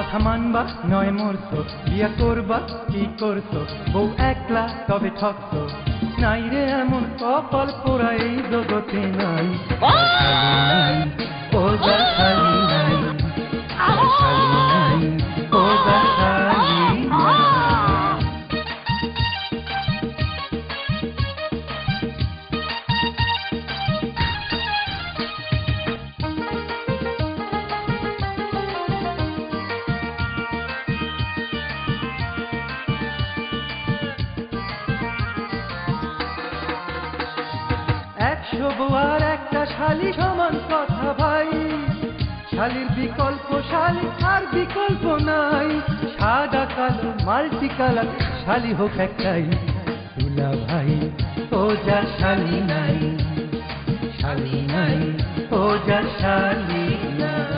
কথা মানবা নয় মরতো, বিয়া করবা কি করতো, বউ একলা তবে ঠকতো। নাই রে এমন কপাল পোড়া এই জগতে নাই, ও যার শালি নাই, যার শালি নাই, ও যার শালি নাই। একশো বউ আর একটা শালি সমান কথা ভাই, শালির বিকল্প শালি আর বিকল্প নাই। সাদা কালো মাল্টি কালার শালি হোক একটাই, দুলা ভাই ও যার শালি নাই, শালি নাই, ও যার শালি নাই।